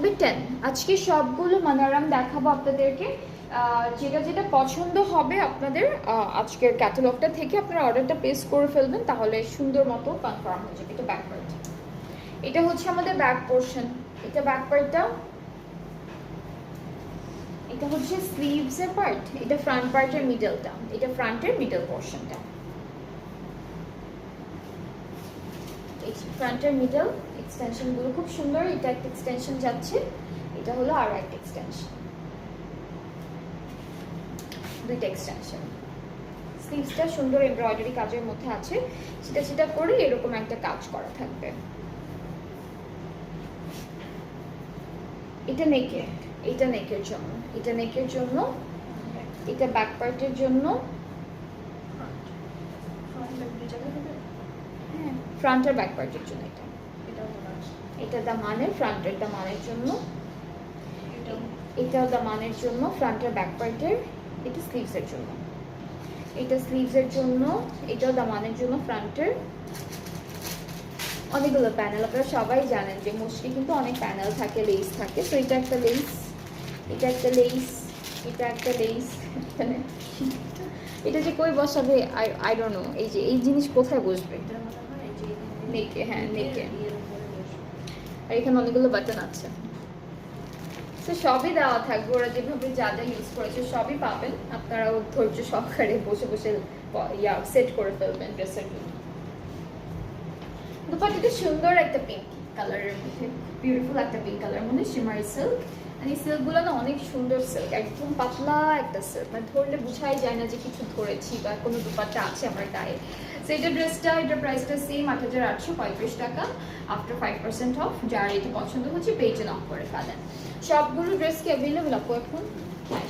থাকবে 10। আজকে সবগুলো মানারাম দেখাবো আপনাদেরকে। যেটা যেটা পছন্দ হবে আপনাদের আজকের ক্যাটালগটা থেকে আপনারা অর্ডারটা প্লেস করে ফেলবেন, তাহলে সুন্দর মতো কনফার্ম হয়ে যাবে। এটা ব্যাক পার্ট, এটা হচ্ছে আমাদের ব্যাক পোর্শন, এটা ব্যাক পার্টটা, এটা হচ্ছে স্লিভস এর পার্ট, এটা ফ্রন্ট পার্টের মিডলটা, এটা ফ্রন্টের মিডল পোর্শনটা, এই ফ্রন্টের মিডল এক্সটেনশন গুলো খুব সুন্দর। এটা একটা এক্সটেনশন যাচ্ছে, এটা হলো আর একটা এক্সটেনশন, দুইটা এক্সটেনশন। স্লিভসটা সুন্দর এমব্রয়ডারি কাজের মধ্যে আছে, সেটা সেটা করে এরকম একটা কাজ করা থাকবে। এটা নেকে, এটা নেকের জন্য, এটা নেকের জন্য, এটা ব্যাক পার্টের জন্য, হ্যাঁ ফ্রন্ট আর ব্যাক পার্টের জন্য। এটা দামানের, ফ্রন্টের দামানের জন্য, এটা দামানের জন্য, ফ্রন্টের ব্যাক পার্টের, এটা স্লিভসের জন্য, এটা স্লিভসের জন্য, এটাও দামানের জন্য ফ্রন্টের। অনেকগুলো প্যানেল, আপনারা সবাই জানেন যে মোস্টলি কিন্তু অনেক প্যানেল থাকে, লেস থাকে। তো এটা একটা লেস, এটা একটা লেস, এটা একটা লেস, এটা যে কই বসাবে আই ডোন্ট নো। এই যে এই জিনিস কোথায় বসবে, নেকে, হ্যাঁ নেকে। আর এখানে অনেকগুলো বাটন আছে, তো সবই দেওয়া থাকবে। ওরা যেভাবে যা যা ইউজ করেছে সবই পাবেন, আপনারা ধৈর্য সহকারে বসে বসে সেট করে ফেলবেন ড্রেসের জন্য। দুপাট্টাটা সুন্দর একটা পিঙ্ক কালারের মধ্যে, বিউটিফুল একটা পিঙ্ক কালারের মধ্যে শিমারি সিল্ক। আর এই সিল্কগুলো না অনেক সুন্দর সিল্ক, একদম পাতলা একটা সিল্ক, মানে ধরলে বোঝাই যায় না যে কিছু ধরেছি বা কোনো দুপাট্টা আছে আমার গায়ে। সো এটা ড্রেসটা, এটার প্রাইসটা সেম ৮,৮৩৫ টাকা আফটার 5% অফ। যার এটা পছন্দ হচ্ছে পেজে নক করে ফেলেন। সবগুলো ড্রেস কি অ্যাভেলেবল আপু এখন? হ্যাঁ।